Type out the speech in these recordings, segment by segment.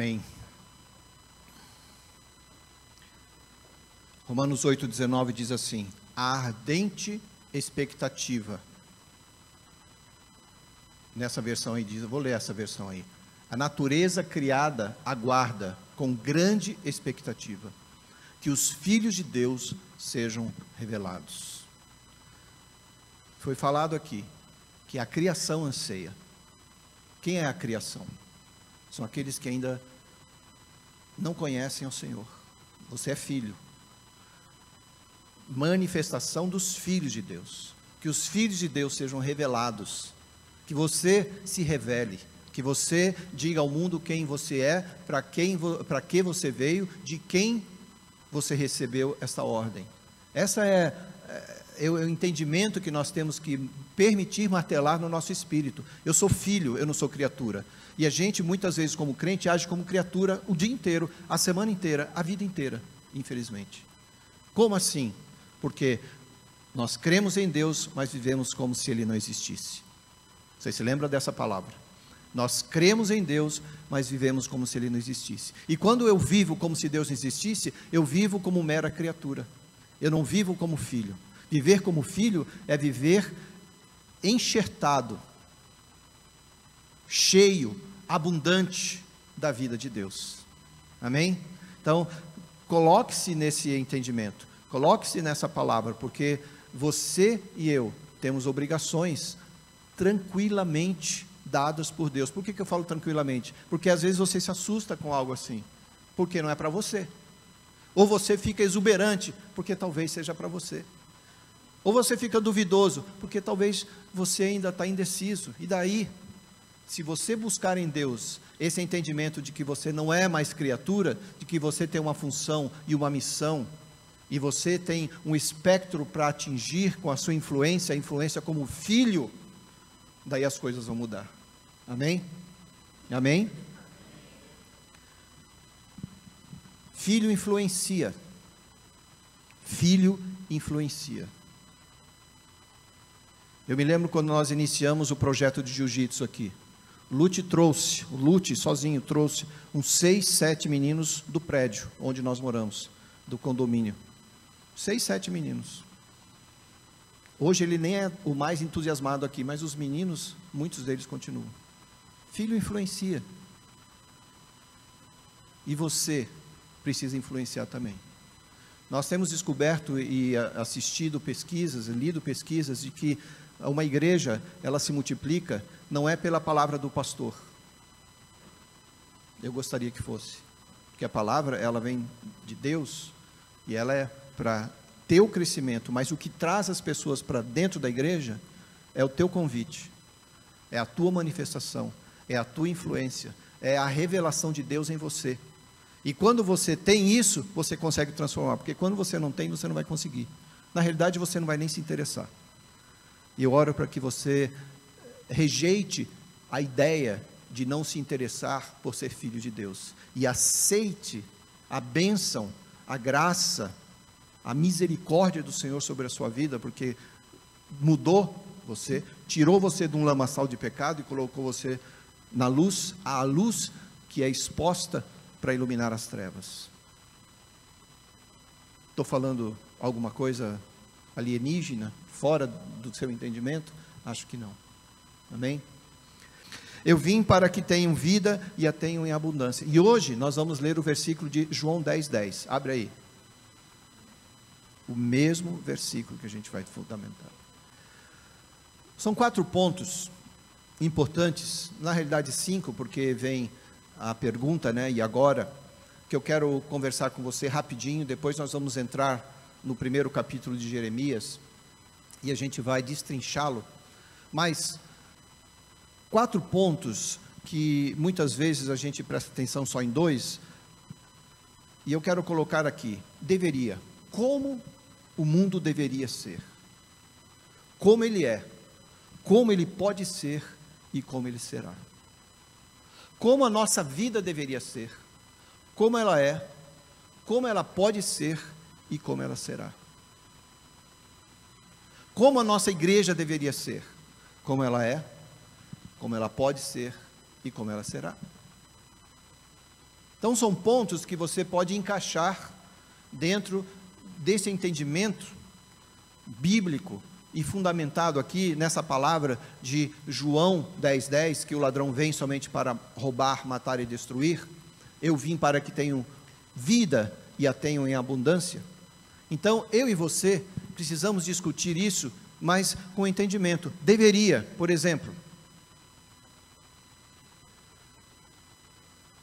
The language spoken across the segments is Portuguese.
Amém. Romanos 8,19 diz assim: a ardente expectativa. Nessa versão aí diz, eu vou ler essa versão aí. A natureza criada aguarda com grande expectativa que os filhos de Deus sejam revelados. Foi falado aqui que a criação anseia. Quem é a criação? São aqueles que ainda não conhecem ao Senhor. Você é filho. Manifestação dos filhos de Deus. Que os filhos de Deus sejam revelados. Que você se revele. Que você diga ao mundo quem você é, para que você veio, de quem você recebeu esta ordem. Essa é o entendimento que nós temos que permitir martelar no nosso espírito. Eu sou filho, eu não sou criatura. E a gente, muitas vezes, como crente, age como criatura o dia inteiro, a semana inteira, a vida inteira, infelizmente. Como assim? Porque nós cremos em Deus, mas vivemos como se Ele não existisse. Você se lembra dessa palavra? Nós cremos em Deus, mas vivemos como se Ele não existisse. E quando eu vivo como se Deus não existisse, eu vivo como mera criatura. Eu não vivo como filho. Viver como filho é viver enxertado, cheio, abundante da vida de Deus. Amém? Então, coloque-se nesse entendimento, coloque-se nessa palavra, porque você e eu temos obrigações tranquilamente dadas por Deus. Por que eu falo tranquilamente? Porque às vezes você se assusta com algo assim, porque não é para você. Ou você fica exuberante, porque talvez seja para você. Ou você fica duvidoso, porque talvez você ainda está indeciso. E daí, se você buscar em Deus esse entendimento de que você não é mais criatura, de que você tem uma função e uma missão, e você tem um espectro para atingir com a sua influência, a influência como filho, daí as coisas vão mudar. Amém? Amém? Filho influencia. Filho influencia. Eu me lembro quando nós iniciamos o projeto de jiu-jitsu aqui. O Lute sozinho trouxe uns 6, 7 meninos do prédio onde nós moramos, do condomínio. 6, 7 meninos. Hoje ele nem é o mais entusiasmado aqui, mas os meninos, muitos deles continuam. Filho influencia. E você precisa influenciar também. Nós temos descoberto e assistido pesquisas, lido pesquisas de que uma igreja, ela se multiplica, não é pela palavra do pastor. Eu gostaria que fosse. Porque a palavra, ela vem de Deus, e ela é para teu crescimento, mas o que traz as pessoas para dentro da igreja, é o teu convite, é a tua manifestação, é a tua influência, é a revelação de Deus em você. E quando você tem isso, você consegue transformar, porque quando você não tem, você não vai conseguir. Na realidade, você não vai nem se interessar. E eu oro para que você rejeite a ideia de não se interessar por ser filho de Deus, e aceite a bênção, a graça, a misericórdia do Senhor sobre a sua vida, porque mudou você, tirou você de um lamaçal de pecado e colocou você na luz, a luz que é exposta para iluminar as trevas. Estou falando alguma coisa alienígena, fora do seu entendimento? Acho que não. Amém? Eu vim para que tenham vida e a tenham em abundância. E hoje nós vamos ler o versículo de João 10:10. Abre aí. O mesmo versículo que a gente vai fundamentar. São 4 pontos importantes, na realidade 5, porque vem a pergunta, né? E agora, que eu quero conversar com você rapidinho, depois nós vamos entrar no primeiro capítulo de Jeremias, e a gente vai destrinchá-lo, mas 4 pontos que muitas vezes a gente presta atenção só em 2, e eu quero colocar aqui, deveria, como o mundo deveria ser, como ele é, como ele pode ser e como ele será. Como a nossa vida deveria ser, como ela é, como ela pode ser e como ela será. Como a nossa igreja deveria ser, como ela é, como ela pode ser e como ela será. Então são pontos que você pode encaixar dentro desse entendimento bíblico e fundamentado aqui nessa palavra de João 10:10, que o ladrão vem somente para roubar, matar e destruir. Eu vim para que tenham vida e a tenham em abundância. Então eu e você precisamos discutir isso, mas com entendimento. Deveria, por exemplo,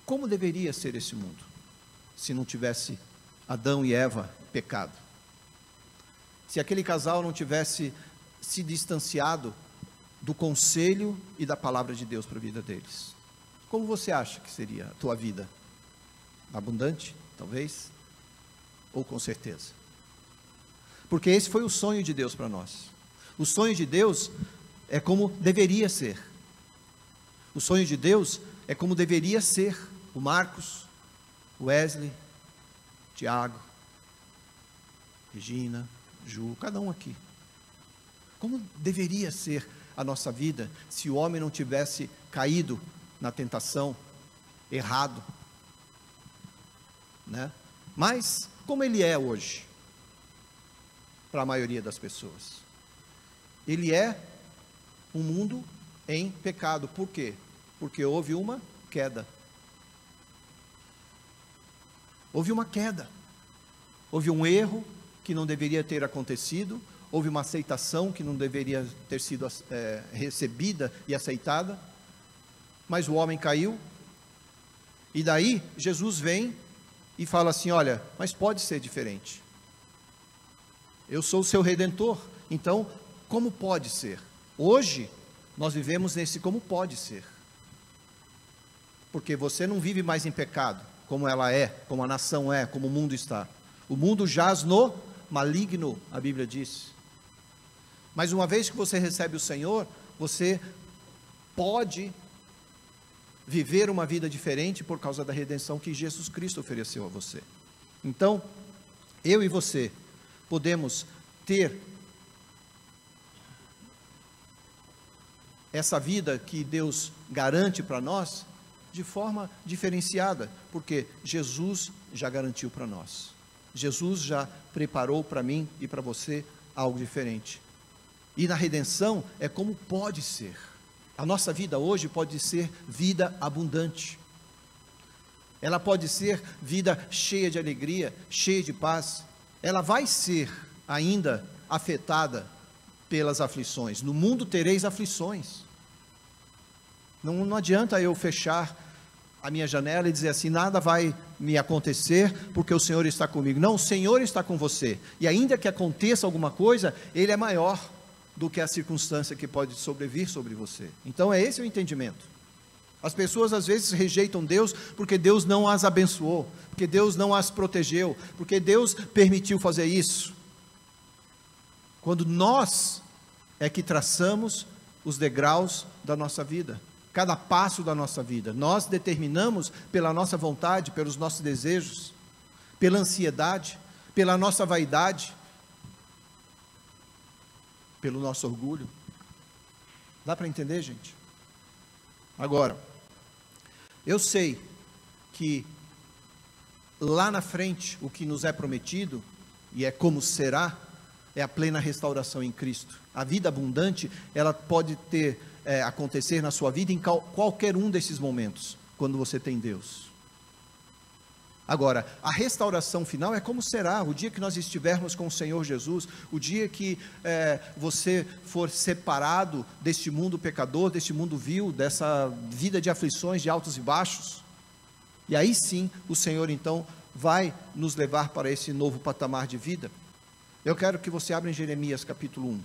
como deveria ser esse mundo se não tivesse Adão e Eva pecado? Se aquele casal não tivesse se distanciado do conselho e da palavra de Deus para a vida deles, como você acha que seria a tua vida? Abundante, talvez? Ou com certeza? Porque esse foi o sonho de Deus para nós. O sonho de Deus é como deveria ser. O sonho de Deus é como deveria ser o Marcos, o Wesley, Tiago, Regina, Ju, cada um aqui. Como deveria ser a nossa vida se o homem não tivesse caído na tentação, errado, né? Mas como ele é hoje, para a maioria das pessoas? Ele é um mundo em pecado. Por quê? Porque houve uma queda. Houve uma queda. Houve um erro que não deveria ter acontecido. Houve uma aceitação que não deveria ter sido recebida e aceitada. Mas o homem caiu. E daí Jesus vem e fala assim: olha, mas pode ser diferente. Eu sou o seu Redentor. Então, como pode ser? Hoje, nós vivemos nesse como pode ser. Porque você não vive mais em pecado, como ela é, como a nação é, como o mundo está. O mundo jaz no maligno, a Bíblia diz. Mas uma vez que você recebe o Senhor, você pode viver uma vida diferente por causa da redenção que Jesus Cristo ofereceu a você. Então, eu e você podemos ter essa vida que Deus garante para nós de forma diferenciada, porque Jesus já garantiu para nós. Jesus já preparou para mim e para você algo diferente. E na redenção é como pode ser. A nossa vida hoje pode ser vida abundante. Ela pode ser vida cheia de alegria, cheia de paz. Ela vai ser ainda afetada pelas aflições. No mundo tereis aflições. Não adianta eu fechar a minha janela e dizer assim: nada vai me acontecer porque o Senhor está comigo. Não, o Senhor está com você. E ainda que aconteça alguma coisa, Ele é maior do que a circunstância que pode sobrevir sobre você. Então é esse o entendimento. As pessoas às vezes rejeitam Deus porque Deus não as abençoou, porque Deus não as protegeu, porque Deus permitiu fazer isso. Quando nós é que traçamos os degraus da nossa vida, cada passo da nossa vida, nós determinamos pela nossa vontade, pelos nossos desejos, pela ansiedade, pela nossa vaidade, pelo nosso orgulho. Dá para entender, gente? Agora, eu sei que lá na frente o que nos é prometido, e é como será, é a plena restauração em Cristo. A vida abundante, ela pode acontecer na sua vida em qualquer um desses momentos, quando você tem Deus. Agora, a restauração final é como será o dia que nós estivermos com o Senhor Jesus, o dia que você for separado deste mundo pecador, deste mundo vil, dessa vida de aflições, de altos e baixos. E aí sim, o Senhor então vai nos levar para esse novo patamar de vida. Eu quero que você abra em Jeremias capítulo 1.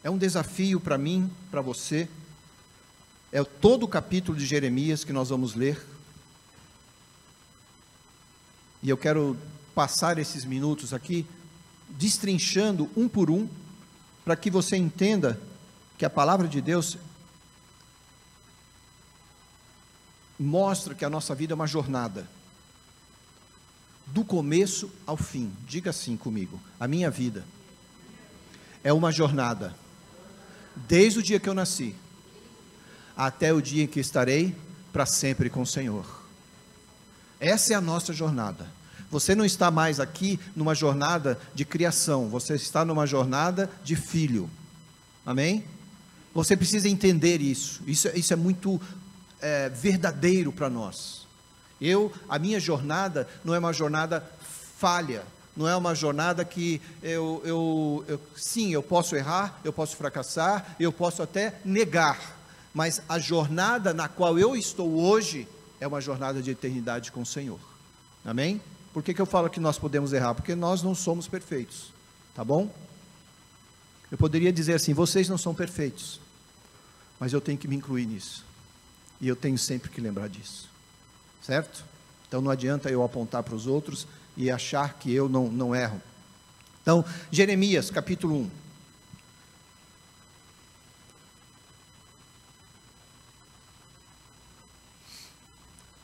É um desafio para mim, para você. É todo o capítulo de Jeremias que nós vamos ler. E eu quero passar esses minutos aqui, destrinchando um por um, para que você entenda que a palavra de Deus mostra que a nossa vida é uma jornada, do começo ao fim. Diga assim comigo: a minha vida é uma jornada, desde o dia que eu nasci, até o dia em que estarei para sempre com o Senhor. Essa é a nossa jornada. Você não está mais aqui numa jornada de criação, você está numa jornada de filho. Amém? Você precisa entender isso. Isso é muito verdadeiro para nós. A minha jornada não é uma jornada falha, não é uma jornada que sim, eu posso errar, eu posso fracassar, eu posso até negar, mas a jornada na qual eu estou hoje é uma jornada de eternidade com o Senhor. Amém? Por que eu falo que nós podemos errar? Porque nós não somos perfeitos, tá bom? Eu poderia dizer assim, vocês não são perfeitos, mas eu tenho que me incluir nisso, e eu tenho sempre que lembrar disso, certo? Então não adianta eu apontar para os outros e achar que eu não erro. Então, Jeremias, capítulo 1.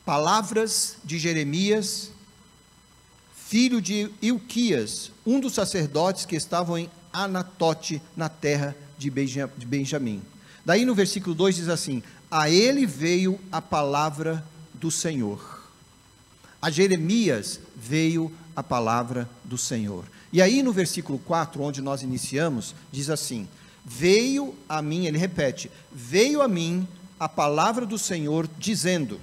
Palavras de Jeremias, filho de Ilquias, um dos sacerdotes que estavam em Anatote, na terra de Benjamim. Daí no versículo 2 diz assim: a ele veio a palavra do Senhor. A Jeremias veio a palavra do Senhor. E aí no versículo 4, onde nós iniciamos, diz assim: veio a mim, ele repete, veio a mim a palavra do Senhor dizendo.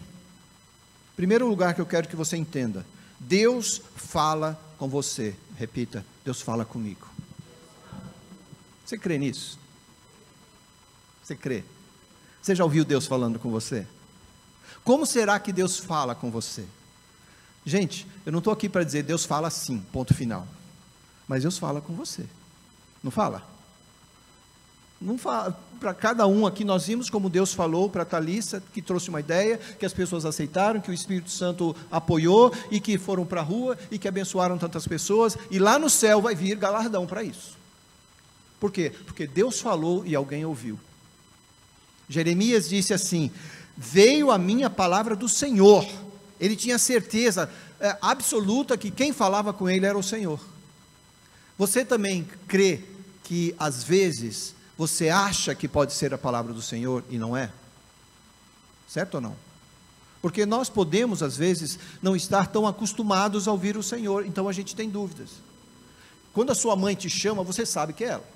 Primeiro lugar que eu quero que você entenda, Deus fala com você. Repita, Deus fala comigo. Você crê nisso? Você crê? Você já ouviu Deus falando com você? Como será que Deus fala com você? Gente, eu não estou aqui para dizer Deus fala assim, ponto final. Mas Deus fala com você. Não fala? Não fala. Para cada um aqui nós vimos como Deus falou para Thalissa, que trouxe uma ideia, que as pessoas aceitaram, que o Espírito Santo apoiou, e que foram para a rua, e que abençoaram tantas pessoas, e lá no céu vai vir galardão para isso. Por quê? Porque Deus falou e alguém ouviu. Jeremias disse assim: veio a mim a palavra do Senhor. Ele tinha certeza absoluta que quem falava com ele era o Senhor. Você também crê que às vezes você acha que pode ser a palavra do Senhor e não é? Certo ou não? Porque nós podemos às vezes não estar tão acostumados a ouvir o Senhor, então a gente tem dúvidas. Quando a sua mãe te chama, você sabe que é ela.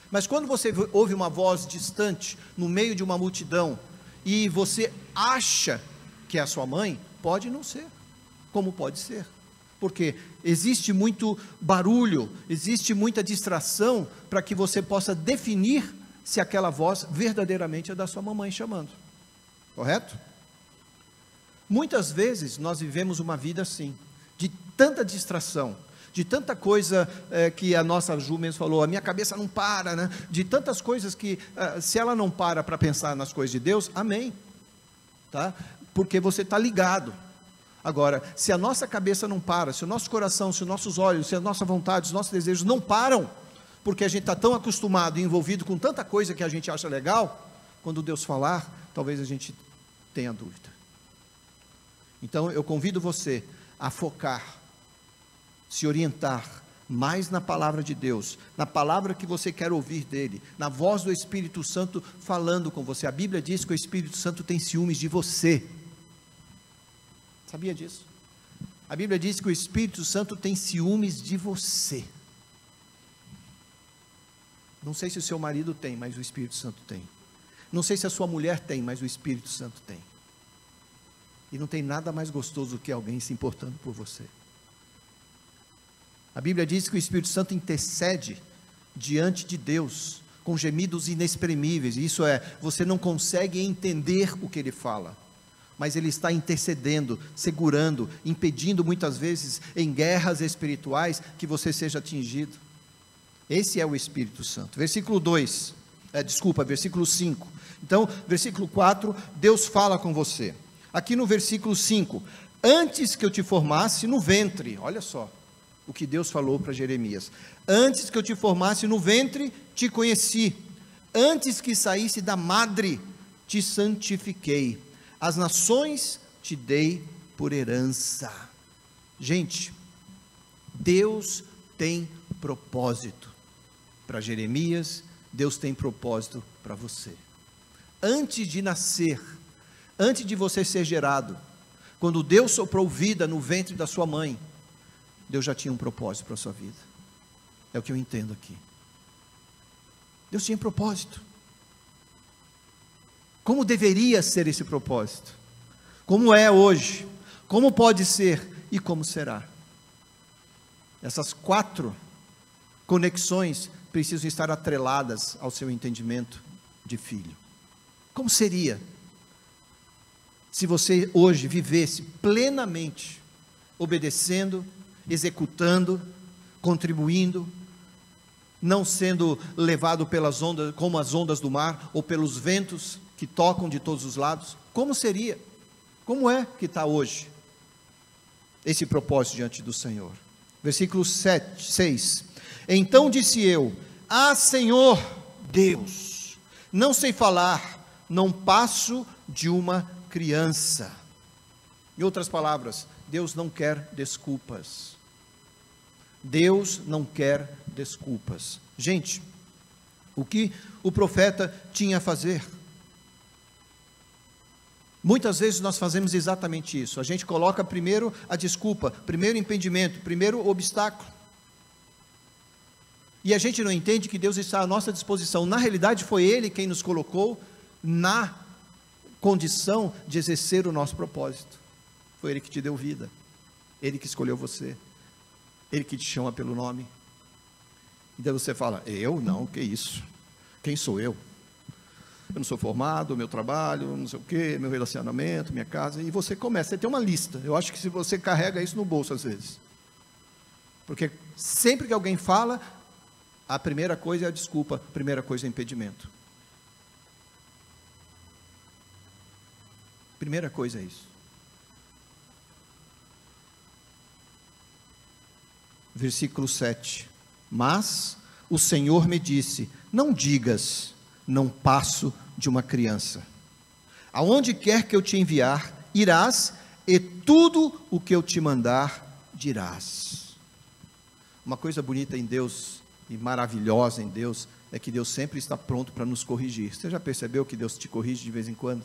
Mas quando você ouve uma voz distante, no meio de uma multidão, e você acha que é a sua mãe, pode não ser, como pode ser, porque existe muito barulho, existe muita distração, para que você possa definir se aquela voz verdadeiramente é da sua mamãe chamando, correto? Muitas vezes nós vivemos uma vida assim, de tanta distração, de tanta coisa que a nossa Ju mesmo falou, a minha cabeça não para, né? De tantas coisas que, se ela não para pensar nas coisas de Deus, amém, tá? Porque você está ligado. Agora, se a nossa cabeça não para, se o nosso coração, se os nossos olhos, se a nossa vontade, os nossos desejos não param, porque a gente está tão acostumado e envolvido com tanta coisa que a gente acha legal, quando Deus falar, talvez a gente tenha dúvida. Então eu convido você a focar, se orientar mais na palavra de Deus, na palavra que você quer ouvir dele, na voz do Espírito Santo falando com você. A Bíblia diz que o Espírito Santo tem ciúmes de você. Sabia disso? A Bíblia diz que o Espírito Santo tem ciúmes de você. Não sei se o seu marido tem, mas o Espírito Santo tem. Não sei se a sua mulher tem, mas o Espírito Santo tem. E não tem nada mais gostoso do que alguém se importando por você. A Bíblia diz que o Espírito Santo intercede diante de Deus, com gemidos inexprimíveis. Isso é, você não consegue entender o que ele fala, mas ele está intercedendo, segurando, impedindo muitas vezes em guerras espirituais que você seja atingido. Esse é o Espírito Santo. Versículo 5. Então, versículo 4, Deus fala com você. Aqui no versículo 5, antes que eu te formasse no ventre, olha só o que Deus falou para Jeremias: antes que eu te formasse no ventre, te conheci, antes que saísse da madre, te santifiquei, as nações te dei por herança. Gente, Deus tem propósito para Jeremias, Deus tem propósito para você. Antes de nascer, antes de você ser gerado, quando Deus soprou vida no ventre da sua mãe, Deus já tinha um propósito para a sua vida. É o que eu entendo aqui. Deus tinha propósito. Como deveria ser esse propósito? Como é hoje? Como pode ser e como será? Essas 4 conexões precisam estar atreladas ao seu entendimento de filho. Como seria se você hoje vivesse plenamente, obedecendo, executando, contribuindo, não sendo levado pelas ondas, como as ondas do mar, ou pelos ventos que tocam de todos os lados? Como seria? Como é que está hoje esse propósito diante do Senhor? Versículo 6. Então disse eu: ah, Senhor Deus, não sei falar, não passo de uma criança. Em outras palavras, Deus não quer desculpas. Deus não quer desculpas. Gente, o que o profeta tinha a fazer? Muitas vezes nós fazemos exatamente isso. A gente coloca primeiro a desculpa, primeiro o impedimento, primeiro o obstáculo. E a gente não entende que Deus está à nossa disposição. Na realidade, foi Ele quem nos colocou na condição de exercer o nosso propósito. Foi Ele que te deu vida. Ele que escolheu você. Ele que te chama pelo nome. E daí você fala: eu? Não, que isso? Quem sou eu? Eu não sou formado, meu trabalho, não sei o quê, meu relacionamento, minha casa. E você começa, você tem uma lista. Eu acho que se você carrega isso no bolso às vezes. Porque sempre que alguém fala, a primeira coisa é a desculpa, a primeira coisa é o impedimento. Primeira coisa é isso. Versículo 7. Mas o Senhor me disse: não digas, não passo de uma criança. Aonde quer que eu te enviar, irás, e tudo o que eu te mandar, dirás. Uma coisa bonita em Deus, e maravilhosa em Deus, é que Deus sempre está pronto para nos corrigir. Você já percebeu que Deus te corrige de vez em quando?